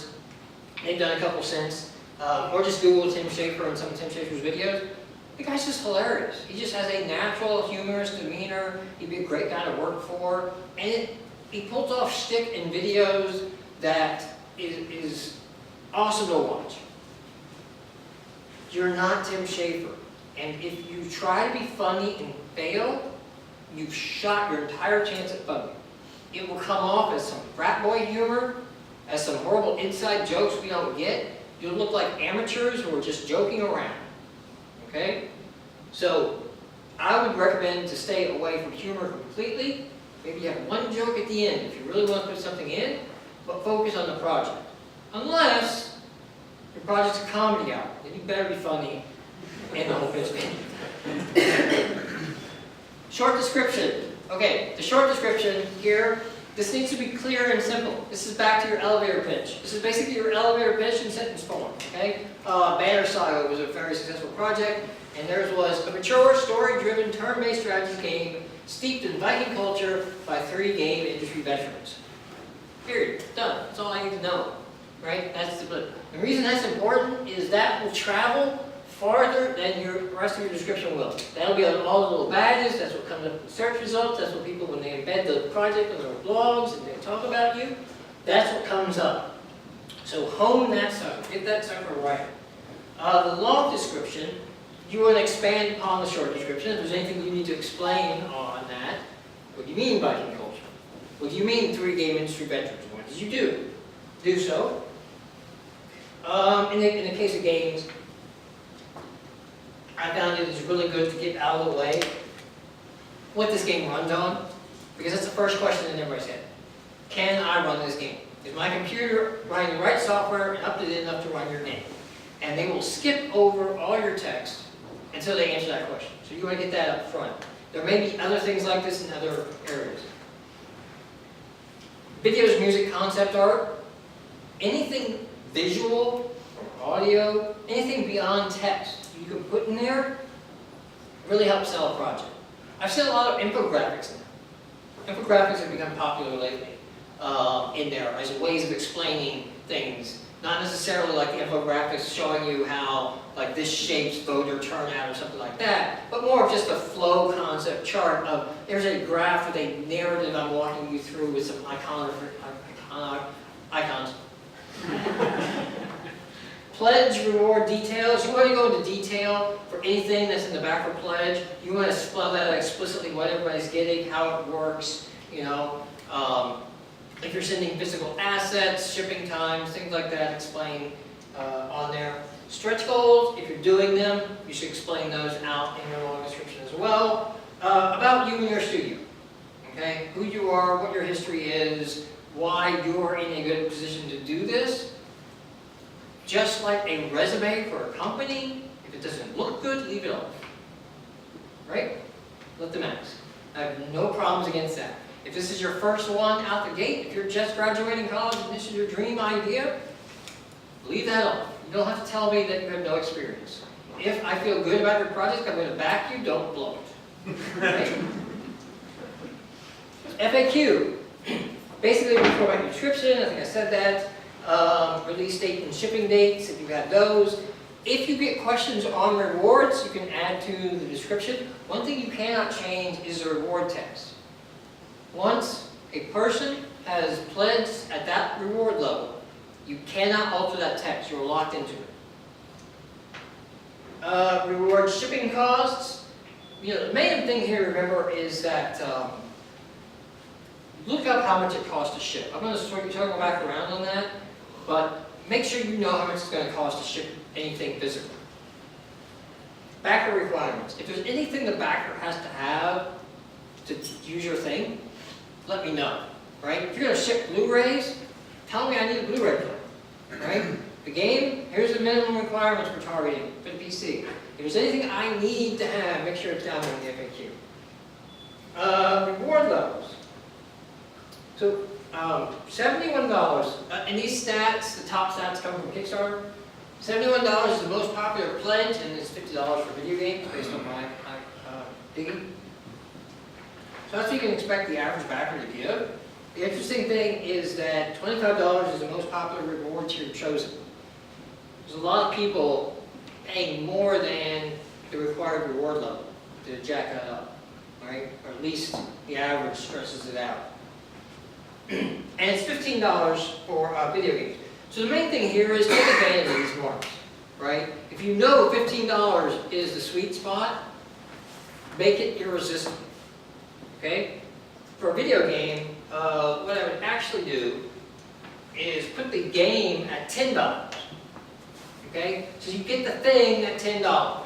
They've done a couple since. Or just Google Tim Schafer and some of Tim Schafer's videos. The guy's just hilarious. He just has a natural, humorous demeanor. He'd be a great guy to work for. And he pulls off shtick in videos that is awesome to watch. You're not Tim Schafer. And if you try to be funny and fail, you've shot your entire chance at funny. It will come off as some frat boy humor, as some horrible inside jokes we don't get. You'll look like amateurs who are just joking around. Okay? So, I would recommend to stay away from humor completely. Maybe you have one joke at the end if you really want to put something in, but focus on the project. Unless your project's a comedy hour, then you better be funny and the whole pitch. Short description. Okay, the short description here, this needs to be clear and simple. This is back to your elevator pitch. This is basically your elevator pitch in sentence form. Okay? Banner Saga was a very successful project, and theirs was a mature, story-driven, turn-based strategy game steeped in Viking culture by 3 game industry veterans. Period. Done. That's all I need to know. Right? That's the reason that's important is that will travel farther than the rest of your description will. That'll be on all the little badges. That's what comes up in search results. That's what people, when they embed the project on their blogs and they talk about you, that's what comes up. So hone that sucker. Get that sucker right. The long description, you want to expand upon the short description. If there's anything you need to explain on that, what do you mean Viking culture? What do you mean 3 game industry veterans? What did you do? Do so. In the case of games, I found it is really good to get out of the way what this game runs on, because that's the first question in everybody's head. Can I run this game? Is my computer running the right software and up to date enough to run your game? And they will skip over all your text until they answer that question. So you want to get that up front. There may be other things like this in other areas. Videos, music, concept art, anything visual or audio, anything beyond text you can put in there really helps sell a project. I've seen a lot of infographics now. Infographics have become popular lately in there as ways of explaining things. Not necessarily like the infographics showing you how like this shapes voter turnout or something like that, but more of just a flow concept chart of there's a graph with a narrative I'm walking you through with some icons. Pledge, reward, details. You want to go into detail for anything that's in the back for pledge. You want to spell that out explicitly what everybody's getting, how it works, you know. If you're sending physical assets, shipping times, things like that, explain on there. Stretch goals, if you're doing them, you should explain those out in your long description as well. About you and your studio. Okay? Who you are, what your history is, why you're in a good position to do this. Just like a resume for a company, if it doesn't look good, leave it off. Right? Let them ask. I have no problems against that. If this is your first one out the gate, if you're just graduating college and this is your dream idea, leave that off. You don't have to tell me that you have no experience. If I feel good about your project, I'm going to back you, don't blow it. Right? FAQ. Basically, we talk about your description, I think I said that. Release date and shipping dates, if you have those. If you get questions on rewards, you can add to the description. One thing you cannot change is the reward text. Once a person has pledged at that reward level, you cannot alter that text. You're locked into it. Reward shipping costs. You know, the main thing here to remember is that look up how much it costs to ship. I'm going to circle back around on that, but make sure you know how much it's going to cost to ship anything physical. Backer requirements. If there's anything the backer has to have to use your thing, let me know. Right? If you're going to ship Blu-rays, tell me I need a Blu-ray player. Right? The game, here's the minimum requirements we're targeting for the PC. If there's anything I need to have, make sure it's down in the FAQ. Reward levels. So, $71, and these stats, the top stats come from Kickstarter. $71 is the most popular pledge, and it's $50 for video games, based on my digging. So that's what you can expect the average backer to give. The interesting thing is that $25 is the most popular reward tier chosen. There's a lot of people paying more than the required reward level to jack that up, right? Or at least the average stresses it out. And it's $15 for video games. So the main thing here is take advantage of these marks, right? If you know $15 is the sweet spot, make it irresistible, okay? For a video game, what I would actually do is put the game at $10, okay? So you get the thing at $10.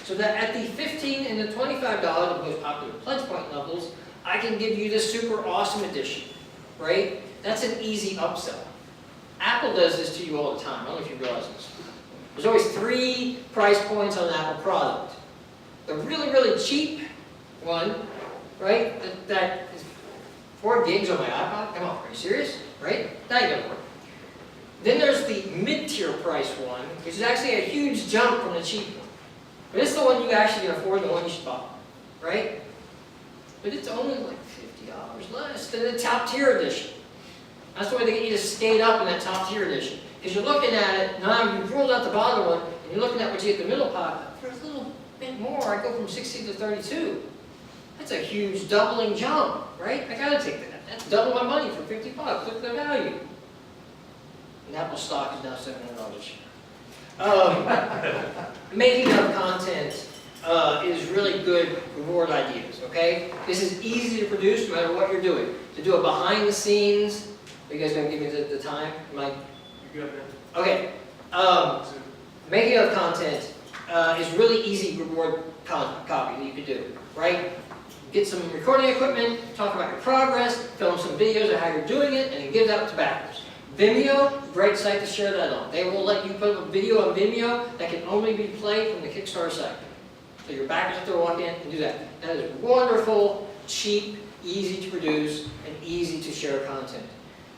So that at the $15 and the $25, the most popular pledge point levels, I can give you the super awesome edition, right? That's an easy upsell. Apple does this to you all the time. I don't know if you realize this. There's always 3 price points on an Apple product. The really, really cheap one, right? That is 4 gigs on my iPod. Come on, are you serious? Right? That ain't gonna work. Then there's the mid-tier price one, which is actually a huge jump from the cheap one. But it's the one you actually can afford, the one you should buy, right? But it's only like $50 less than the top tier edition. That's the way they get you to skate up in that top tier edition. Because you're looking at it, now you've ruled out the bottom one, and you're looking at what you get in the middle pocket. For a little bit more, I go from 60 to 32. That's a huge doubling jump, right? I gotta take that. That's double my money for 50 bucks. Look at the value. And Apple stock is now $700 a share. Making of content is really good reward ideas, okay? This is easy to produce no matter what you're doing. To do it behind the scenes, are you guys gonna give me the time? Am I? You're good, man. Okay. Making of content is really easy reward copy that you can do, right? Get some recording equipment, talk about your progress, film some videos of how you're doing it, and then give that to backers. Vimeo, great site to share that on. They will let you put a video on Vimeo that can only be played from the Kickstarter site. So your backers have to walk in and do that. That is wonderful, cheap, easy to produce, and easy to share content.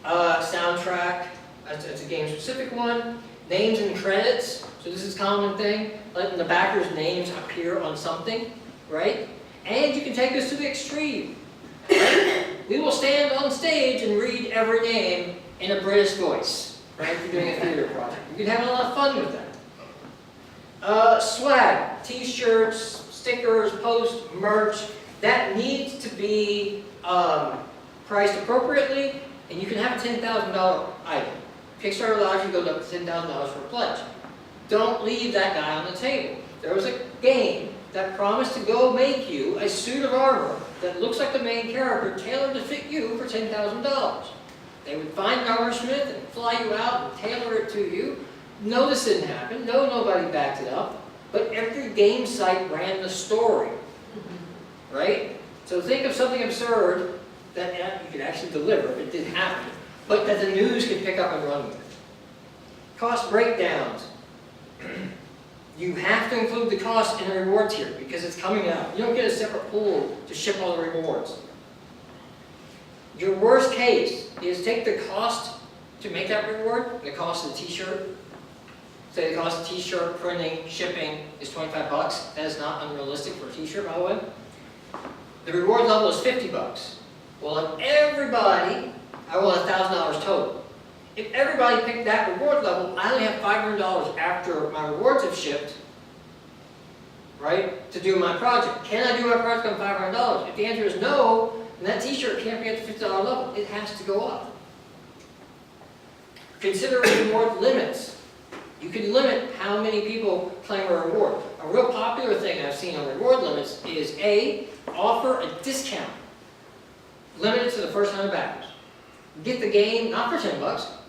Soundtrack, that's a game-specific one. Names and credits, so this is a common thing, letting the backers' names appear on something, right? And you can take this to the extreme. Right? We will stand on stage and read every name in a British voice, right? If you're doing a theater project. You can have a lot of fun with that. Swag, t-shirts, stickers, posts, merch, that needs to be priced appropriately, and you can have a $10,000 item. Kickstarter allows you to go up to $10,000 for a pledge. Don't leave that guy on the table. There was a game that promised to go make you a suit of armor that looks like the main character, tailored to fit you for $10,000. They would find an armorsmith and fly you out and tailor it to you. No, this didn't happen. No, nobody backed it up. But every game site ran the story, right? So think of something absurd that you could actually deliver if it didn't happen, but that the news could pick up and run with. Cost breakdowns. You have to include the cost in the reward tier because it's coming out. You don't get a separate pool to ship all the rewards. Your worst case is take the cost to make that reward, the cost of the t-shirt. Say the cost of t-shirt, printing, shipping is 25 bucks. That is not unrealistic for a t-shirt, by the way. The reward level is 50 bucks. Well, if everybody, I want $1,000 total. If everybody picked that reward level, I only have $500 after my rewards have shipped, right, to do my project. Can I do my project on $500? If the answer is no, then that t-shirt can't be at the $50 level. It has to go up. Consider reward limits. You can limit how many people claim a reward. A real popular thing I've seen on reward limits is A, offer a discount. Limited to the first 100 backers. Get the game, not for $10,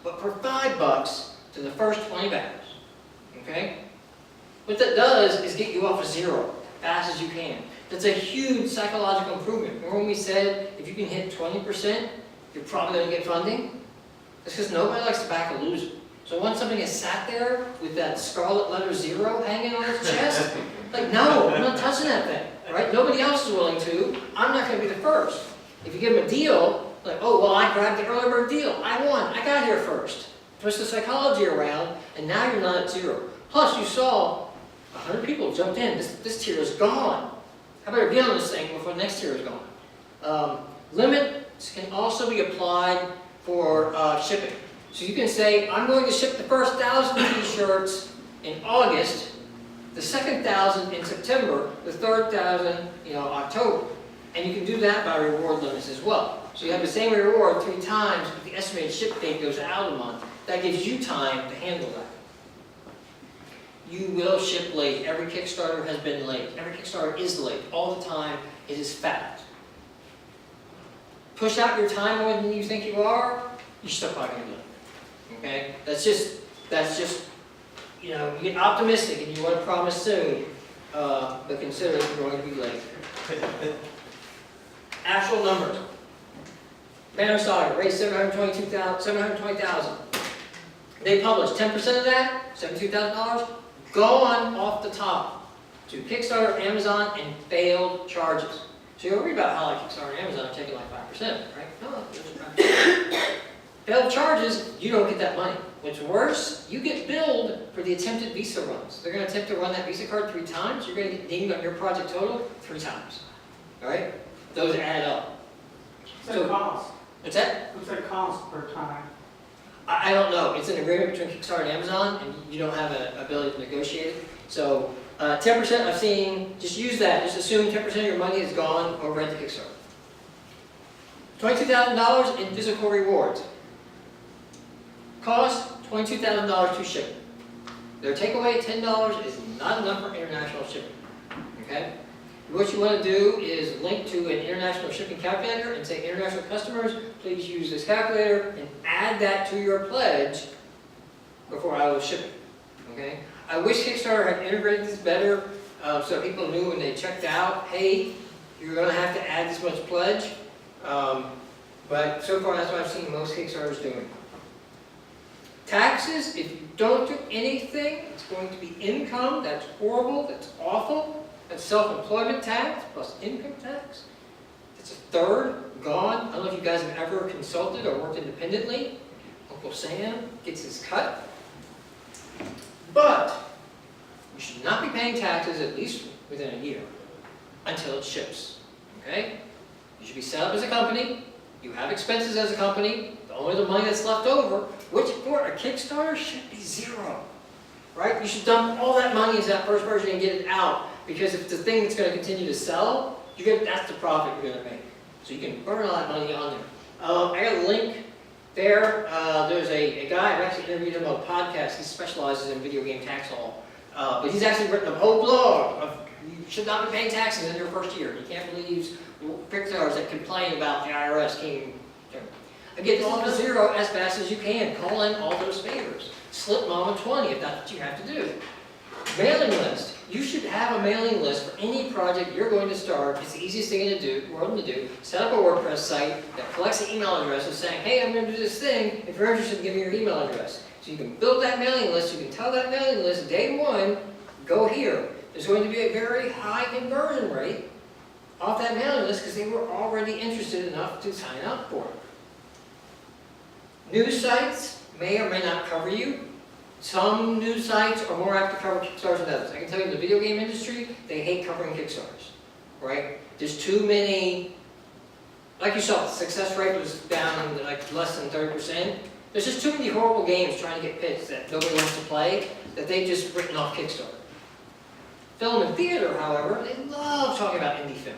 but for $5 to the first 20 backers. Okay? What that does is get you off of zero, fast as you can. That's a huge psychological improvement. Remember when we said if you can hit 20%, you're probably going to get funding? That's because nobody likes to back a loser. So once something has sat there with that scarlet letter 0 hanging on its chest, like, no, I'm not touching that thing, right? Nobody else is willing to. I'm not going to be the first. If you give them a deal, like, oh, well, I grabbed the early bird deal. I won. I got here first. Twist the psychology around, and now you're not at 0. Plus, you saw 100 people jumped in. This tier is gone. How about I get on this thing before the next tier is gone? Limits can also be applied for shipping. So you can say, I'm going to ship the first 1,000 t-shirts in August, the second 1,000 in September, the third 1,000, October. And you can do that by reward limits as well. So you have the same reward 3 times, but the estimated ship date goes out a month. That gives you time to handle that. You will ship late. Every Kickstarter has been late. Every Kickstarter is late. All the time. It is fact. Push out your time more than you think you are, you're still probably going to do it. Okay? That's just, you get optimistic and you want to promise soon, but consider that you're going to be late. Actual numbers. Banner Saga raised $720,000. They published 10% of that, $72,000, gone off the top to Kickstarter, Amazon, and failed charges. So you'll read about how like Kickstarter and Amazon are taking like 5%, right? No, there's 5%. Failed charges, you don't get that money. What's worse, you get billed for the attempted Visa runs. They're going to attempt to run that Visa card 3 times. You're going to get dinged on your project total 3 times. All right? Those add up. What's that cost? What's that? What's that cost per time? I don't know. It's an agreement between Kickstarter and Amazon, and you don't have an ability to negotiate it. So 10% I've seen, just use that. Just assume 10% of your money is gone over at the Kickstarter. $22,000 in physical rewards. Cost $22,000 to ship. Their takeaway, $10 is not enough for international shipping. Okay? What you want to do is link to an international shipping calculator and say, international customers, please use this calculator and add that to your pledge before I will ship it. Okay? I wish Kickstarter had integrated this better so people knew when they checked out, hey, you're going to have to add this much pledge. But so far, that's what I've seen most Kickstarters doing. Taxes, if you don't do anything, it's going to be income. That's horrible. That's awful. That's self-employment tax plus income tax. It's a third gone. I don't know if you guys have ever consulted or worked independently. Uncle Sam gets his cut. But you should not be paying taxes at least within a year until it ships. Okay? You should be set up as a company. You have expenses as a company. Only the money that's left over, which for a Kickstarter should be 0. Right? You should dump all that money into that first version and get it out. Because if it's a thing that's going to continue to sell, that's the profit you're going to make. So you can burn all that money on there. I got a link there. There's a guy, I've actually interviewed him on a podcast. He specializes in video game tax law. But he's actually written a whole blog of you should not be paying taxes in your first year. You can't believe Kickstarters that complain about the IRS came. Again, this is to 0 as fast as you can. Call in all those favors. Slip Mama 20 if that's what you have to do. Mailing list. You should have a mailing list for any project you're going to start. It's the easiest thing in the world to do. Set up a WordPress site that collects the email addresses saying, hey, I'm going to do this thing. If you're interested, give me your email address. So you can build that mailing list. You can tell that mailing list, day 1, go here. There's going to be a very high conversion rate off that mailing list because they were already interested enough to sign up for it. News sites may or may not cover you. Some news sites are more apt to cover Kickstarters than others. I can tell you in the video game industry, they hate covering Kickstarters, right? There's too many, like you saw, the success rate was down like less than 30%. There's just too many horrible games trying to get pitched that nobody wants to play, that they've just written off Kickstarter. Film and theater, however, they love talking about indie film.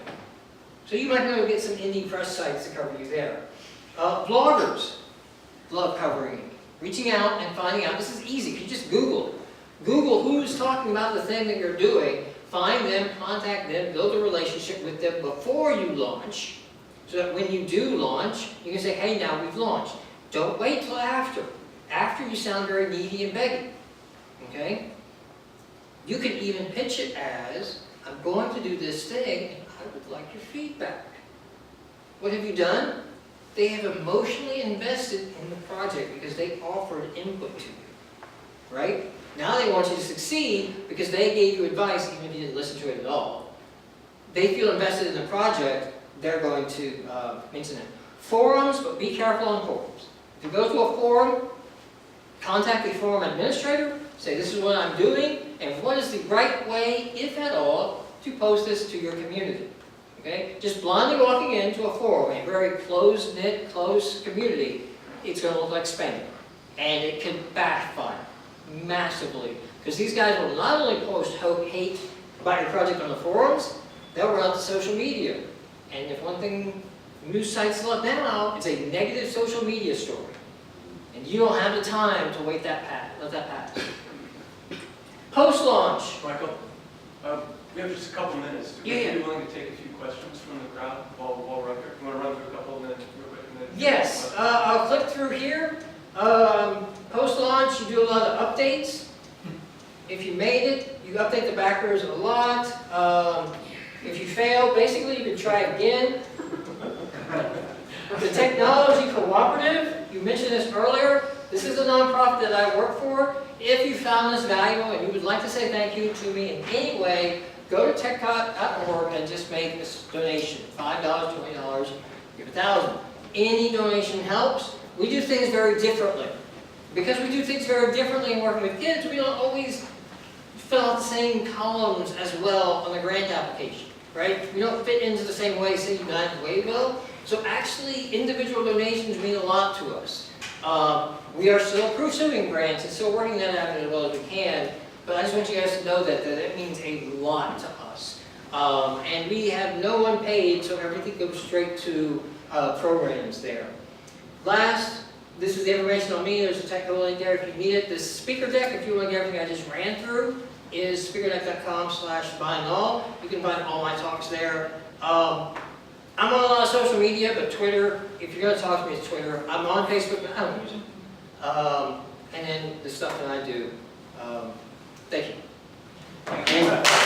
So you might be able to get some indie press sites to cover you there. Bloggers love covering it. Reaching out and finding out, this is easy, you just Google it. Google who's talking about the thing that you're doing, find them, contact them, build a relationship with them before you launch, so that when you do launch, you can say, hey, now we've launched. Don't wait till after. After you sound very needy and begging, okay? You can even pitch it as, I'm going to do this thing, and I would like your feedback. What have you done? They have emotionally invested in the project because they offered input to you, right? Now they want you to succeed because they gave you advice even if you didn't listen to it at all. They feel invested in the project, they're going to mention it. Forums, but be careful on forums. If you go to a forum, contact the forum administrator, say this is what I'm doing, and what is the right way, if at all, to post this to your community. Okay? Just blindly walking into a forum, a very close-knit, close community, it's going to look like spam. And it can backfire massively. Because these guys will not only post hate about your project on the forums, they'll run to social media. And if one thing news sites love now, it's a negative social media story. And you don't have the time to let that pass. Post-launch. Michael, we have just a couple minutes. Would you be willing to take a few questions from the crowd while we're up here? You want to run through a couple of minutes real quick? And then Yes, I'll click through here. Post-launch, you do a lot of updates. If you made it, you update the backers a lot. If you fail, basically you can try again. The Technology Cooperative, you mentioned this earlier. This is a nonprofit that I work for. If you found this valuable and you would like to say thank you to me in any way, go to techcot.org and just make this donation. $5, $20, give $1,000. Any donation helps. We do things very differently. Because we do things very differently in working with kids, we don't always fill out the same columns as well on the grant application, right? We don't fit into the same way, say, United Way will. So actually, individual donations mean a lot to us. We are still pursuing grants and still working that out as well as we can, but I just want you guys to know that that means a lot to us. And we have no one paid, so everything goes straight to programs there. Last, this is the information on me. There's a technical link there if you need it. This speaker deck, if you want to get everything I just ran through, is speakerdeck.com/buy-all. You can find all my talks there. I'm on a lot of social media, but Twitter, if you're going to talk to me, it's Twitter. I'm on Facebook, but I don't use it. And then the stuff that I do. Thank you. Thank you.